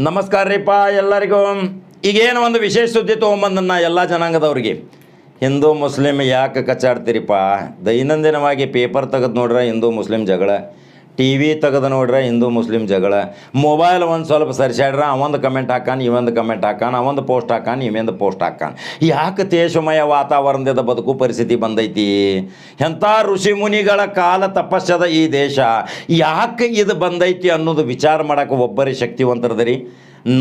ನಮಸ್ಕಾರ ರೀಪ್ಪ ಎಲ್ಲರಿಗೂ. ಈಗೇನು ಒಂದು ವಿಶೇಷ ಸುದ್ದಿ ತೊಗೊಂಬಂದನ್ನ ಎಲ್ಲ ಜನಾಂಗದವ್ರಿಗೆ. ಹಿಂದೂ ಮುಸ್ಲಿಮ್ ಯಾಕೆ ಕಚ್ಚಾಡ್ತೀರಿಪ್ಪ? ದೈನಂದಿನವಾಗಿ ಪೇಪರ್ ತೆಗೆದು ನೋಡ್ರೆ ಹಿಂದೂ ಮುಸ್ಲಿಮ್ ಜಗಳ, ಟಿ ವಿ ತೆಗೆದು ನೋಡ್ರೆ ಹಿಂದೂ ಮುಸ್ಲಿಮ್ ಜಗಳ, ಮೊಬೈಲ್ ಒಂದು ಸ್ವಲ್ಪ ಸರಿಸಾಡ್ರೆ ಅವೊಂದು ಕಮೆಂಟ್ ಹಾಕಾನ, ಇವೊಂದು ಕಮೆಂಟ್ ಹಾಕಾನ, ಅವೊಂದು ಪೋಸ್ಟ್ ಹಾಕಾನ, ಇವೆಂದು ಪೋಸ್ಟ್ ಹಾಕಾನ. ಯಾಕೆ ತೇಜಮಯ ವಾತಾವರಣದ ಬದುಕು ಪರಿಸ್ಥಿತಿ ಬಂದೈತಿ? ಎಂಥ ಋಷಿ ಮುನಿಗಳ ಕಾಲ ತಪಸ್ಸದ ಈ ದೇಶ ಯಾಕೆ ಇದು ಬಂದೈತಿ ಅನ್ನೋದು ವಿಚಾರ ಮಾಡೋಕೆ ಒಬ್ಬರೇ ಶಕ್ತಿವಂತರದರಿ.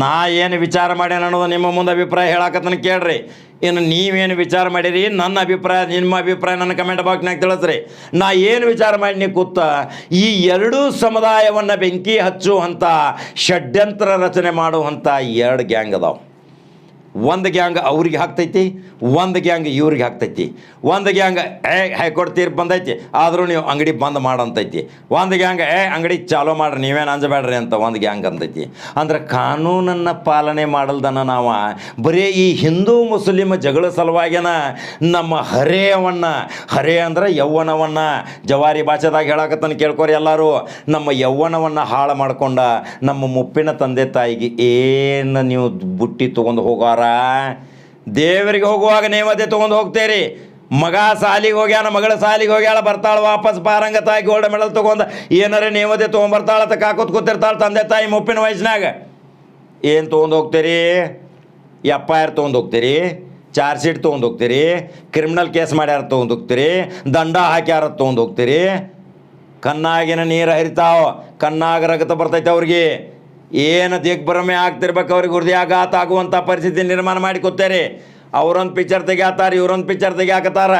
ನಾ ಏನು ವಿಚಾರ ಮಾಡ್ಯಾನ ಅನ್ನೋದು ನಿಮ್ಮ ಮುಂದೆ ಅಭಿಪ್ರಾಯ ಹೇಳಕತ್ತನ ಕೇಳ್ರಿ. ಇನ್ನು ನೀವೇನು ವಿಚಾರ ಮಾಡಿರಿ, ನನ್ನ ಅಭಿಪ್ರಾಯ ನಿಮ್ಮ ಅಭಿಪ್ರಾಯ ನನ್ನ ಕಮೆಂಟ್ ಬಾಕ್ಸ್ನಾಗ ತಿಳಿಸ್ರಿ. ನಾ ಏನು ವಿಚಾರ ಮಾಡಿ ಕೂತ ಈ ಎರಡೂ ಸಮುದಾಯವನ್ನು ಬೆಂಕಿ ಹಚ್ಚುವಂಥ ಷಡ್ಯಂತ್ರ ರಚನೆ ಮಾಡುವಂಥ ಎರಡು ಗ್ಯಾಂಗ್ ಅದಾವೆ. ಒಂದು ಗ್ಯಾಂಗ್ ಅವ್ರಿಗೆ ಹಾಕ್ತೈತಿ, ಒಂದು ಗ್ಯಾಂಗ್ ಇವ್ರಿಗೆ ಹಾಕ್ತೈತಿ. ಒಂದು ಗ್ಯಾಂಗ್ ಹೈಕೋರ್ಟ್ ತೀರ್ಪು ಬಂದೈತಿ ಆದರೂ ನೀವು ಅಂಗಡಿ ಬಂದ್ ಮಾಡಂತೈತಿ. ಒಂದು ಗ್ಯಾಂಗ್ ಅಂಗಡಿ ಚಾಲೂ ಮಾಡ್ರಿ, ನೀವೇನು ಅಂಜಬೇಡ್ರಿ ಅಂತ ಒಂದು ಗ್ಯಾಂಗ್ ಅಂತೈತಿ. ಅಂದ್ರೆ ಕಾನೂನನ್ನು ಪಾಲನೆ ಮಾಡಲ್ದನ ನಾವು ಬರೀ ಈ ಹಿಂದೂ ಮುಸ್ಲಿಮ್ ಜಗಳ ಸಲುವಾಗಿನ ನಮ್ಮ ಹರೆ ಅಂದ್ರೆ ಯೌವನವನ್ನು, ಜವಾರಿ ಭಾಷೆದಾಗ ಹೇಳಕತ್ತನ ಕೇಳ್ಕೊರಿ ಎಲ್ಲರೂ. ನಮ್ಮ ಯೌವನವನ್ನು ಹಾಳು ಮಾಡ್ಕೊಂಡ ನಮ್ಮ ಮುಪ್ಪಿನ ತಂದೆ ತಾಯಿಗೆ ಏನು ನೀವು ಬುಟ್ಟಿ ತೊಗೊಂಡು ಹೋಗಾರ? ದೇವರಿಗೆ ಹೋಗುವಾಗ ನೇಮತೆ ತೊಗೊಂಡು ಹೋಗ್ತೀರಿ. ಮಗ ಸಾಲಿಗೆ ಹೋಗ್ಯಾನ, ಮಗಳ ಸಾಲಿಗೆ ಹೋಗ್ಯಾಳ, ಬರ್ತಾಳೆ ವಾಪಸ್ ಪಾರಂಗತಾಯಿ ಗೋಲ್ಡ್ ಮೆಡಲ್ ತೊಗೊಂಡು ಏನಾರೇ ನೇಮತೆ ತೊಗೊಂಬರ್ತಾಳೆ ಅಂತ ಕಾಕೋತ್ ಕೂತಿರ್ತಾಳೆ ತಂದೆ ತಾಯಿ ಮುಪ್ಪಿನ ವಯಸ್ಸಿನಾಗ. ಏನು ತೊಗೊಂಡು ಹೋಗ್ತೀರಿ? FIR ತೊಗೊಂಡು ಹೋಗ್ತೀರಿ, ಚಾರ್ಜ್ ಶೀಟ್ ತೊಗೊಂಡು ಹೋಗ್ತೀರಿ, ಕ್ರಿಮಿನಲ್ ಕೇಸ್ ಮಾಡ್ಯಾರ ತೊಗೊಂಡು ಹೋಗ್ತೀರಿ, ದಂಡ ಹಾಕ್ಯಾರ ತೊಗೊಂಡು ಹೋಗ್ತೀರಿ. ಕಣ್ಣಾಗಿನ ನೀರು ಹರಿತಾವ, ಕಣ್ಣಾಗ ರಗತ ಬರ್ತೈತೆ ಅವ್ರಿಗೆ. ಏನು ದಿಗ್ಭ್ರಮೆ ಆಗ್ತಿರ್ಬೇಕು ಅವ್ರಿಗೆ, ಹೃದಯಾಘಾತ ಆಗುವಂಥ ಪರಿಸ್ಥಿತಿ ನಿರ್ಮಾಣ ಮಾಡಿ ಕೂತೇರಿ. ಅವ್ರೊಂದು ಪಿಕ್ಚರ್ ತೆಗಿಯಾತಾರೆ, ಇವ್ರೊಂದು ಪಿಕ್ಚರ್ ತೆಗಿಯಾಕತ್ತಾರ.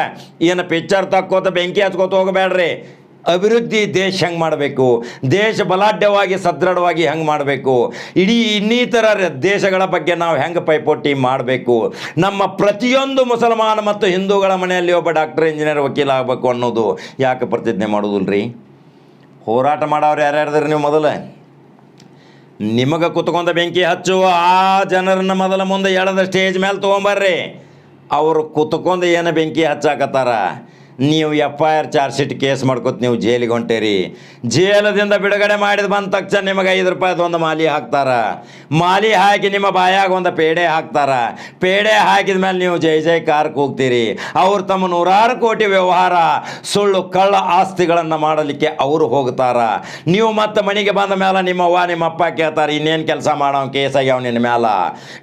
ಏನು ಪಿಕ್ಚರ್ ತಕ್ಕೋತ ಬೆಂಕಿ ಹಚ್ಕೋತ ಹೋಗಬೇಡ್ರಿ. ಅಭಿವೃದ್ಧಿ ದೇಶ ಹೆಂಗೆ ಮಾಡಬೇಕು, ದೇಶ ಬಲಾಢ್ಯವಾಗಿ ಸದೃಢವಾಗಿ ಹೆಂಗೆ ಮಾಡಬೇಕು, ಇಡೀ ಇನ್ನಿತರ ದೇಶಗಳ ಬಗ್ಗೆ ನಾವು ಹೆಂಗೆ ಪೈಪೋಟಿ ಮಾಡಬೇಕು, ನಮ್ಮ ಪ್ರತಿಯೊಂದು ಮುಸಲ್ಮಾನ ಮತ್ತು ಹಿಂದೂಗಳ ಮನೆಯಲ್ಲಿ ಒಬ್ಬ ಡಾಕ್ಟರ್, ಇಂಜಿನಿಯರ್, ವಕೀಲ ಆಗಬೇಕು ಅನ್ನೋದು ಯಾಕೆ ಪ್ರತಿಜ್ಞೆ ಮಾಡೋದಿಲ್ರಿ? ಹೋರಾಟ ಮಾಡೋರು ಯಾರ್ಯಾರ್ದ್ರಿ ನೀವು? ಮೊದಲು ನಿಮಗೆ ಕುತ್ಕೊಂಡ ಬೆಂಕಿ ಹಚ್ಚು ಆ ಜನರನ್ನ ಮೊದಲ ಮುಂದೆ ಎಳೆದ ಸ್ಟೇಜ್ ಮೇಲೆ ತೊಗೊಂಬರ್ರಿ. ಅವರು ಕುತ್ಕೊಂಡು ಏನು ಬೆಂಕಿ ಹಚ್ಚಾಕತ್ತಾರ, ನೀವು FIR ಚಾರ್ಜ್ ಶೀಟ್ ಕೇಸ್ ಮಾಡ್ಕೊತ ನೀವು ಜೈಲಿಗೆ ಹೊಂಟೇರಿ. ಜೈಲದಿಂದ ಬಿಡುಗಡೆ ಮಾಡಿದ ಬಂದ ತಕ್ಷಣ ನಿಮಗೆ 5 ರೂಪಾಯಿದು ಒಂದು ಮಾಲಿ ಹಾಕ್ತಾರ. ಮಾಲಿ ಹಾಕಿ ನಿಮ್ಮ ಬಾಯಾಗ ಒಂದು ಪೇಡೆ ಹಾಕ್ತಾರ. ಪೇಡೆ ಹಾಕಿದ ಮೇಲೆ ನೀವು ಜೈ ಜೈಕಾರಕ್ಕೆ ಹೋಗ್ತೀರಿ. ಅವ್ರು ತಮ್ಮ 100 ಕೋಟಿ ವ್ಯವಹಾರ, ಸುಳ್ಳು ಕಳ್ಳ ಆಸ್ತಿಗಳನ್ನು ಮಾಡಲಿಕ್ಕೆ ಅವರು ಹೋಗ್ತಾರ. ನೀವು ಮತ್ತೆ ಮನೆಗೆ ಬಂದ ಮೇಲೆ ನಿಮ್ಮ ಅವ್ವ ನಿಮ್ಮ ಅಪ್ಪ ಕೇಳ್ತಾರೆ, ಇನ್ನೇನು ಕೆಲಸ ಮಾಡೋ ಕೇಸ್ ಆಗ್ಯಾವ ನಿನ್ನ ಮ್ಯಾಲ,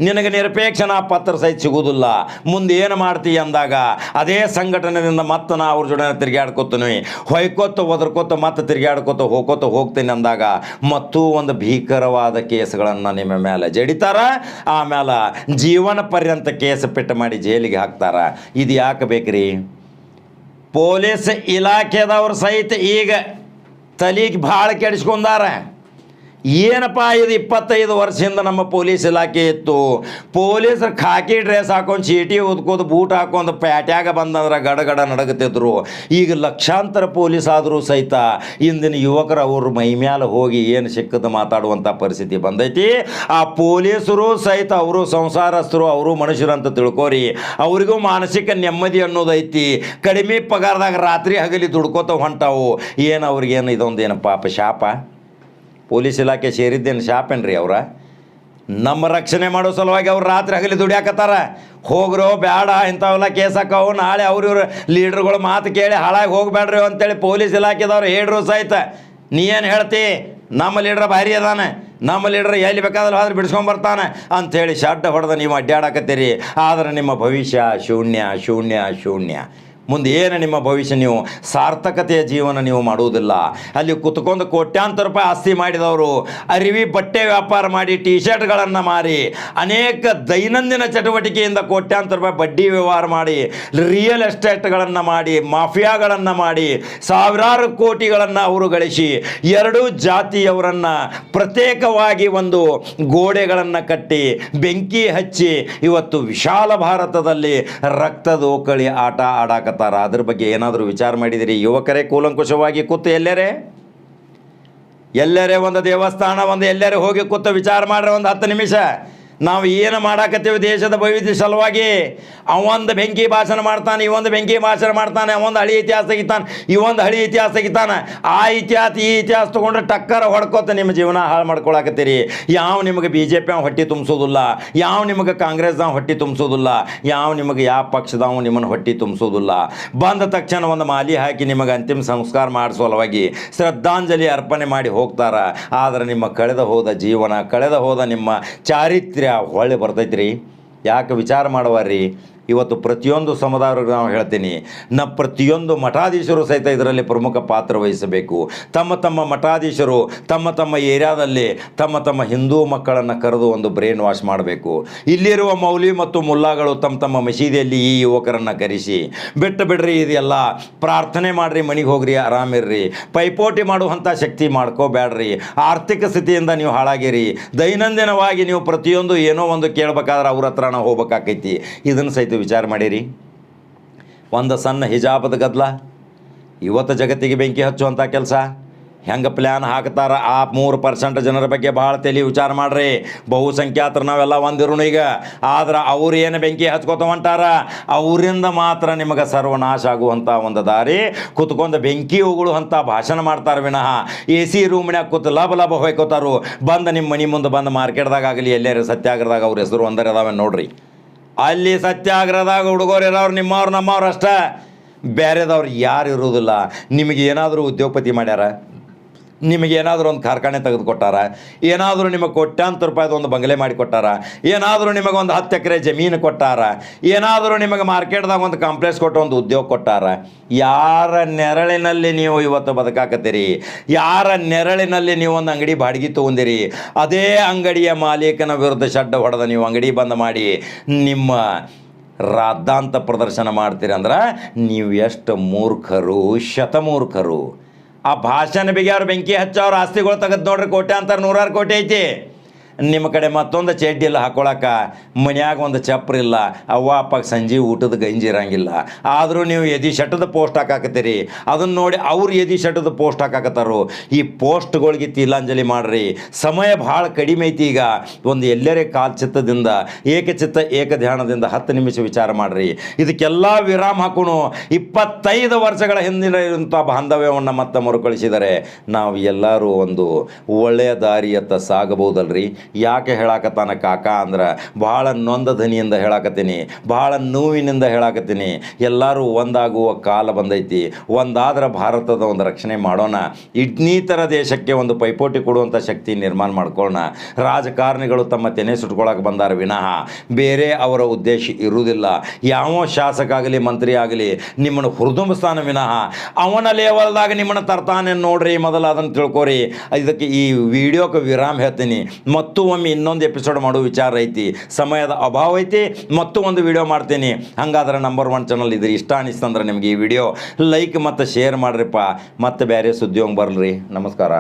ನಿನಗೆ ನಿರಪೇಕ್ಷಣಾ ಪತ್ರ ಸಹಿತ ಸಿಗುವುದಿಲ್ಲ, ಮುಂದೆ ಏನು ಮಾಡ್ತೀವಿ ಅಂದಾಗ ಅದೇ ಸಂಘಟನೆಯಿಂದ ಮತ್ತೆ ಅವ್ರ ಜೊತೆ ತಿರುಗಾಡ್ಕೊತೀನಿ, ಹೊಯ್ಕೋತ ಒದರ್ಕೋತ ಮತ್ತೆ ತಿರುಗಾಡ್ಕೋತ ಹೋಗ್ತೀನಿ ಅಂದಾಗ ಮತ್ತೂ ಒಂದು ಭೀಕರವಾದ ಕೇಸ್ಗಳನ್ನು ನಿಮ್ಮ ಮೇಲೆ ಜಡಿತಾರ. ಆಮೇಲೆ ಜೀವನ ಪರ್ಯಂತ ಕೇಸ್ ಪೆಟ್ಟು ಮಾಡಿ ಜೈಲಿಗೆ ಹಾಕ್ತಾರ. ಇದು ಯಾಕೆ ಬೇಕ್ರಿ? ಪೊಲೀಸ್ ಇಲಾಖೆದವ್ರು ಸಹಿತ ಈಗ ತಲೆಗೆ ಭಾಳ ಕೆಡಿಸ್ಕೊಂಡಾರ. ಏನಪ್ಪ ಇದು 25 ವರ್ಷದಿಂದ ನಮ್ಮ ಪೊಲೀಸ್ ಇಲಾಖೆ ಇತ್ತು, ಪೊಲೀಸರು ಖಾಕಿ ಡ್ರೆಸ್ ಹಾಕೊಂಡು ಚೀಟಿ ಓದ್ಕೋದು ಬೂಟ್ ಹಾಕೊಂಡು ಪ್ಯಾಟ್ಯಾಗ ಬಂದಂದ್ರೆ ಗಡಗಡ ನಡಗುತ್ತಿದ್ರು. ಈಗ ಲಕ್ಷಾಂತರ ಪೊಲೀಸ್ ಆದರೂ ಸಹಿತ ಇಂದಿನ ಯುವಕರು ಅವ್ರ ಮೈ ಮ್ಯಾಲೆ ಹೋಗಿ ಏನು ಸಿಕ್ಕದ ಮಾತಾಡುವಂಥ ಪರಿಸ್ಥಿತಿ ಬಂದೈತಿ. ಆ ಪೊಲೀಸರು ಸಹಿತ ಅವರು ಸಂಸಾರಸ್ಥರು, ಅವರು ಮನುಷ್ಯರು ಅಂತ ತಿಳ್ಕೋರಿ. ಅವರಿಗೂ ಮಾನಸಿಕ ನೆಮ್ಮದಿ ಅನ್ನೋದೈತಿ. ಕಡಿಮೆ ಪಗಾರದಾಗ ರಾತ್ರಿ ಹಗಲಿ ದುಡ್ಕೋತ ಹೊಂಟಾವು. ಏನು ಅವ್ರಿಗೇನು ಇದೊಂದು ಏನು ಪಾಪ ಶಾಪ? ಪೊಲೀಸ್ ಇಲಾಖೆ ಸೇರಿದ್ದೇನು ಶಾಪೇನ್ರಿ ಅವ್ರ? ನಮ್ಮ ರಕ್ಷಣೆ ಮಾಡೋ ಸಲುವಾಗಿ ಅವ್ರು ರಾತ್ರಿ ಹಗಲಿ ದುಡಿಯಾಕತ್ತಾರ. ಹೋಗ್ರೋ ಬೇಡ ಇಂಥವೆಲ್ಲ ಕೇಸ್ ಹಾಕವು, ನಾಳೆ ಅವ್ರಿವ್ರ ಲೀಡ್ರುಗಳು ಮಾತು ಕೇಳಿ ಹಾಳಾಗಿ ಹೋಗ್ಬೇಡ್ರಿ ಅಂತೇಳಿ ಪೊಲೀಸ್ ಇಲಾಖೆದವ್ರು ಹೇಳ್ರು ಸಹಿತ. ನೀ ಏನು ಹೇಳ್ತಿ? ನಮ್ಮ ಲೀಡ್ರ್ ಭಾರಿ ಅದಾನೆ, ನಮ್ಮ ಲೀಡ್ರ್ ಎಲ್ಲಿ ಬೇಕಾದ್ರೆ ಹೋದ್ರೆ ಬಿಡಿಸ್ಕೊಂಬರ್ತಾನೆ ಅಂಥೇಳಿ ಶಡ್ಡ ಹೊಡೆದು ನೀವು ಅಡ್ಡಾಡಕತ್ತೀರಿ. ಆದರೆ ನಿಮ್ಮ ಭವಿಷ್ಯ ಶೂನ್ಯ ಶೂನ್ಯ ಶೂನ್ಯ. ಮುಂದೆ ಏನು ನಿಮ್ಮ ಭವಿಷ್ಯ? ನೀವು ಸಾರ್ಥಕತೆಯ ಜೀವನ ನೀವು ಮಾಡುವುದಿಲ್ಲ. ಅಲ್ಲಿ ಕುತ್ಕೊಂಡು ಕೋಟ್ಯಾಂತರ ರೂಪಾಯಿ ಆಸ್ತಿ ಮಾಡಿದವರು ಅರಿವಿ ಬಟ್ಟೆ ವ್ಯಾಪಾರ ಮಾಡಿ, ಟಿ ಶರ್ಟ್ಗಳನ್ನು ಮಾರಿ, ಅನೇಕ ದೈನಂದಿನ ಚಟುವಟಿಕೆಯಿಂದ ಕೋಟ್ಯಾಂತರ ರೂಪಾಯಿ ಬಡ್ಡಿ ವ್ಯವಹಾರ ಮಾಡಿ, ರಿಯಲ್ ಎಸ್ಟೇಟ್ಗಳನ್ನು ಮಾಡಿ, ಮಾಫಿಯಾಗಳನ್ನು ಮಾಡಿ, ಸಾವಿರಾರು ಕೋಟಿಗಳನ್ನು ಅವರು ಗಳಿಸಿ, ಎರಡೂ ಜಾತಿಯವರನ್ನು ಪ್ರತ್ಯೇಕವಾಗಿ ಒಂದು ಗೋಡೆಗಳನ್ನು ಕಟ್ಟಿ ಬೆಂಕಿ ಹಚ್ಚಿ ಇವತ್ತು ವಿಶಾಲ ಭಾರತದಲ್ಲಿ ರಕ್ತದೋಕಳಿ ಆಟ ಆಡಾಕ ಅದ್ರ ಬಗ್ಗೆ ಏನಾದರೂ ವಿಚಾರ ಮಾಡಿದಿರಿ? ಯುವಕರೇ ಕೂಲಂಕುಷವಾಗಿ ಕೂತು ಎಲ್ಲರೇ ಒಂದು ದೇವಸ್ಥಾನ, ಒಂದು ಎಲ್ಲರೇ ಹೋಗಿ ಕೂತು ವಿಚಾರ ಮಾಡ್ರೆ ಒಂದು 10 ನಿಮಿಷ. ನಾವು ಏನು ಮಾಡಾಕತ್ತೀವಿ ದೇಶದ ಭವಿಷ್ಯ ಸಲುವಾಗಿ. ಅವೊಂದು ಬೆಂಕಿ ಭಾಷಣ ಮಾಡ್ತಾನೆ, ಇವೊಂದು ಬೆಂಕಿ ಭಾಷಣ ಮಾಡ್ತಾನೆ, ಅವೊಂದು ಹಳಿ ಇತಿಹಾಸ ತೆಗಿತಾನೆ, ಇವೊಂದು ಹಳಿ ಇತಿಹಾಸ ತೆಗಿತಾನೆ. ಆ ಇತಿಹಾಸ ಈ ಇತಿಹಾಸ ತೊಗೊಂಡ್ರೆ ಟಕ್ಕರ ಹೊಡ್ಕೋತ ನಿಮ್ಮ ಜೀವನ ಹಾಳು ಮಾಡ್ಕೊಳಕತ್ತೀರಿ. ಯಾವ ನಿಮಗೆ ಬಿ ಜೆ ಪಿ ಹೊಟ್ಟೆ ತುಂಬಿಸೋದಿಲ್ಲ, ಯಾವ ನಿಮಗೆ ಕಾಂಗ್ರೆಸ್ದವ ಹೊಟ್ಟೆ ತುಂಬಿಸೋದಿಲ್ಲ, ಯಾವ ನಿಮಗೆ ಯಾವ ಪಕ್ಷದವ ನಿಮ್ಮನ್ನು ಹೊಟ್ಟೆ ತುಂಬಿಸೋದಿಲ್ಲ. ಬಂದ ತಕ್ಷಣ ಒಂದು ಮಾಲಿ ಹಾಕಿ ನಿಮಗೆ ಅಂತಿಮ ಸಂಸ್ಕಾರ ಮಾಡಿಸೋಲವಾಗಿ ಶ್ರದ್ಧಾಂಜಲಿ ಅರ್ಪಣೆ ಮಾಡಿ ಹೋಗ್ತಾರ. ಆದರೆ ನಿಮ್ಮ ಕಳೆದ ಹೋದ ಜೀವನ, ಕಳೆದ ಹೋದ ನಿಮ್ಮ ಚಾರಿತ್ರ್ಯ ಹೊಳ್ಳಿ ಬರ್ತೈತ್ರಿ. ಯಾಕೆ ವಿಚಾರ ಮಾಡುವಾರ್ರಿ? ಇವತ್ತು ಪ್ರತಿಯೊಂದು ಸಮುದಾಯರಿಗೆ ನಾವು ಹೇಳ್ತೀನಿ, ಪ್ರತಿಯೊಂದು ಮಠಾಧೀಶರು ಸಹಿತ ಇದರಲ್ಲಿ ಪ್ರಮುಖ ಪಾತ್ರ ವಹಿಸಬೇಕು. ತಮ್ಮ ತಮ್ಮ ಮಠಾಧೀಶರು ತಮ್ಮ ತಮ್ಮ ಏರಿಯಾದಲ್ಲಿ ತಮ್ಮ ತಮ್ಮ ಹಿಂದೂ ಮಕ್ಕಳನ್ನು ಕರೆದು ಒಂದು ಬ್ರೈನ್ ವಾಶ್ ಮಾಡಬೇಕು. ಇಲ್ಲಿರುವ ಮೌಲ್ವಿ ಮತ್ತು ಮುಲ್ಲಾಗಳು ತಮ್ಮ ತಮ್ಮ ಮಸೀದಿಯಲ್ಲಿ ಈ ಯುವಕರನ್ನು ಕರೆಸಿ ಬಿಟ್ಟು ಬಿಡ್ರಿ, ಇದೆಲ್ಲ ಪ್ರಾರ್ಥನೆ ಮಾಡಿರಿ, ಮನೆಗೆ ಹೋಗ್ರಿ, ಆರಾಮಿರ್ರಿ. ಪೈಪೋಟಿ ಮಾಡುವಂಥ ಶಕ್ತಿ ಮಾಡ್ಕೋಬೇಡ್ರಿ. ಆರ್ಥಿಕ ಸ್ಥಿತಿಯಿಂದ ನೀವು ಹಾಳಾಗಿರಿ. ದೈನಂದಿನವಾಗಿ ನೀವು ಪ್ರತಿಯೊಂದು ಏನೋ ಒಂದು ಕೇಳಬೇಕಾದ್ರೆ ಅವ್ರ ಹತ್ರ ನಾವು ಹೋಗ್ಬೇಕಾಕೈತಿ. ಇದನ್ನು ಸಹಿತ ವಿಚಾರ ಮಾಡಿರಿ. ಒಂದು ಸಣ್ಣ ಹಿಜಾಬದ ಗದ್ದಲ ಇವತ್ತು ಜಗತ್ತಿಗೆ ಬೆಂಕಿ ಹಚ್ಚುವಂಥ ಕೆಲಸ ಹೆಂಗೆ ಪ್ಲ್ಯಾನ್ ಹಾಕ್ತಾರ. ಆ 3% ಜನರ ಬಗ್ಗೆ ಭಾಳ ತಲೆ ವಿಚಾರ ಮಾಡ್ರಿ. ಬಹುಸಂಖ್ಯಾತರು ನಾವೆಲ್ಲ ಒಂದಿರೋನು ಈಗ. ಆದ್ರೆ ಅವ್ರು ಏನು ಬೆಂಕಿ ಹಚ್ಕೋತ ಹೊಂಟಾರ, ಅವರಿಂದ ಮಾತ್ರ ನಿಮಗೆ ಸರ್ವನಾಶ ಆಗುವಂಥ ಒಂದು ದಾರಿ. ಕುತ್ಕೊಂಡು ಬೆಂಕಿ ಉಗುಳುವಂಥ ಭಾಷಣ ಮಾಡ್ತಾರೆ ವಿನಃ AC ರೂಮ್ನ್ಯಾಗ ಕೂತು ಲಭ ಹೊಯ್ಕೋತಾರು. ಬಂದು ನಿಮ್ಮ ಮನೆ ಮುಂದೆ ಬಂದು ಮಾರ್ಕೆಟ್ದಾಗ ಆಗಲಿ ಎಲ್ಲರೂ ಸತ್ಯಾಗ್ರಹದಾಗ ಅವ್ರ ಹೆಸರು ಒಂದರ ಅದಾವೆ ನೋಡ್ರಿ. ಅಲ್ಲಿ ಸತ್ಯಾಗ್ರಹದಾಗ ಹುಡುಗರು ಇರೋರು ನಿಮ್ಮವ್ರು ನಮ್ಮವ್ರು ಅಷ್ಟೇ, ಬೇರೆದವ್ರು ಯಾರು ಇರೋದಿಲ್ಲ. ನಿಮಗೆ ಏನಾದರೂ ಉದ್ಯೋಗಪತಿ ಮಾಡ್ಯಾರ, ನಿಮಗೇನಾದರೂ ಒಂದು ಕಾರ್ಖಾನೆ ತೆಗೆದುಕೊಟ್ಟಾರ, ಏನಾದರೂ ನಿಮಗೆ ಕೋಟ್ಯಾಂತರ ರೂಪಾಯಿದು ಒಂದು ಬಂಗಲೆ ಮಾಡಿಕೊಟ್ಟಾರ, ಏನಾದರೂ ನಿಮಗೆ ಒಂದು 10 ಎಕರೆ ಜಮೀನು ಕೊಟ್ಟಾರ, ಏನಾದರೂ ನಿಮಗೆ ಮಾರ್ಕೆಟ್ದಾಗ ಒಂದು ಕಾಂಪ್ಲೆಕ್ಸ್ ಕೊಟ್ಟು ಒಂದು ಉದ್ಯೋಗ ಕೊಟ್ಟಾರ. ಯಾರ ನೆರಳಿನಲ್ಲಿ ನೀವು ಇವತ್ತು ಬದುಕಾಕತ್ತೀರಿ? ಯಾರ ನೆರಳಿನಲ್ಲಿ ನೀವು ಒಂದು ಅಂಗಡಿ ಬಾಡಿಗೆ ತೊಗೊಂಡಿರಿ? ಅದೇ ಅಂಗಡಿಯ ಮಾಲೀಕನ ವಿರುದ್ಧ ಶಡ್ಡ ಹೊಡೆದ ನೀವು ಅಂಗಡಿ ಬಂದ್ ಮಾಡಿ ನಿಮ್ಮ ರಾದ್ದಾಂತ ಪ್ರದರ್ಶನ ಮಾಡ್ತೀರಿ ಅಂದ್ರೆ ನೀವು ಎಷ್ಟು ಮೂರ್ಖರು, ಶತಮೂರ್ಖರು. ಆ ಭಾಷಣ ಬಿಗ್ಯಾರು ಬೆಂಕಿ ಹಚ್ಚೋರು ಆಸ್ತಿಗಳು ತೆಗೆದು ನೋಡ್ರಿ, ಕೋಟ್ಯಾಂತರ 100 ಕೋಟಿ ಐತಿ. ನಿಮ್ಮ ಕಡೆ ಮತ್ತೊಂದು ಚಡ್ಡಿ ಇಲ್ಲ ಹಾಕೊಳಕ್ಕೆ, ಮನ್ಯಾಗ ಒಂದು ಚಪ್ರಿಲ್ಲ, ಅವ್ವ ಅಪ್ಪಗೆ ಸಂಜೆ ಊಟದ ಗಂಜಿ ಇರಂಗಿಲ್ಲ. ಆದರೂ ನೀವು ಎದಿ ಶಟದ ಪೋಸ್ಟ್ ಹಾಕಾಕತ್ತೀರಿ. ಅದನ್ನು ನೋಡಿ ಅವ್ರು ಎದಿ ಶಟದ ಪೋಸ್ಟ್ ಹಾಕಾಕತ್ತಾರು. ಈ ಪೋಸ್ಟ್ಗಳಿಗೆ ತಿಲಾಂಜಲಿ ಮಾಡ್ರಿ. ಸಮಯ ಭಾಳ ಕಡಿಮೆ ಐತಿ ಈಗ. ಒಂದು ಎಲ್ಲರೇ ಕಾಲ್ಚಿತ್ತದಿಂದ ಏಕಚಿತ್ತ ಏಕಧ್ಯಾನದಿಂದ 10 ನಿಮಿಷ ವಿಚಾರ ಮಾಡ್ರಿ. ಇದಕ್ಕೆಲ್ಲ ವಿರಾಮ ಹಾಕೋಣ. 25 ವರ್ಷಗಳ ಹಿಂದಿನ ಇರುವಂಥ ಬಾಂಧವ್ಯವನ್ನು ಮತ್ತೆ ಮರುಕಳಿಸಿದರೆ ನಾವು ಎಲ್ಲರೂ ಒಂದು ಒಳ್ಳೆಯ ದಾರಿಯತ್ತ ಸಾಗಬಹುದಲ್ರಿ. ಯಾಕೆ ಹೇಳಾಕತ್ತಾನ ಕಾಕ ಅಂದ್ರೆ ಭಾಳ ನೊಂದ ಧ್ವನಿಯಿಂದ ಹೇಳಾಕತ್ತೀನಿ, ಭಾಳ ನೋವಿನಿಂದ ಹೇಳಾಕತ್ತೀನಿ. ಎಲ್ಲರೂ ಒಂದಾಗುವ ಕಾಲ ಬಂದೈತಿ. ಒಂದಾದ್ರೆ ಭಾರತದ ಒಂದು ರಕ್ಷಣೆ ಮಾಡೋಣ. ಇನ್ನಿತರ ದೇಶಕ್ಕೆ ಒಂದು ಪೈಪೋಟಿ ಕೊಡುವಂಥ ಶಕ್ತಿ ನಿರ್ಮಾಣ ಮಾಡ್ಕೊಳ್ಳೋಣ. ರಾಜಕಾರಣಿಗಳು ತಮ್ಮ ತೆನೆ ಸುಟ್ಕೊಳಕ್ಕೆ ಬಂದಾರ ವಿನಃ ಬೇರೆ ಅವರ ಉದ್ದೇಶ ಇರುವುದಿಲ್ಲ. ಯಾವ ಶಾಸಕ ಆಗಲಿ ಮಂತ್ರಿ ಆಗಲಿ ನಿಮ್ಮನ್ನು ಹುರಿದುಂಬಿಸ್ತಾನೆ ವಿನಃ ಅವನ ಲೇವಲ್ದಾಗ ನಿಮ್ಮನ್ನು ತರ್ತಾನೆ ನೋಡ್ರಿ. ಮೊದಲು ಅದನ್ನು ತಿಳ್ಕೊರಿ. ಇದಕ್ಕೆ ಈ ವಿಡಿಯೋಕ್ಕೆ ವಿರಾಮ ಹೇಳ್ತೀನಿ. ಮತ್ತು ಒಮ್ಮೆ ಇನ್ನೊಂದು ಎಪಿಸೋಡ್ ಮಾಡೋ ವಿಚಾರ ಐತಿ. ಸಮಯದ ಅಭಾವ ಐತಿ. ಮತ್ತು ಒಂದು ವಿಡಿಯೋ ಮಾಡ್ತೀನಿ. ಹಂಗಾದ್ರೆ ನಂಬರ್ 1 ಚಾನಲ್ ಇದ್ರಿ. ಇಷ್ಟ ಅನಿಸ್ತಂದ್ರೆ ನಿಮಗೆ ಈ ವಿಡಿಯೋ ಲೈಕ್ ಮತ್ತು ಶೇರ್ ಮಾಡ್ರಿಪ್ಪ. ಮತ್ತೆ ಬೇರೆ ಸುದ್ದಿ ಬರ್ರಿ. ನಮಸ್ಕಾರ.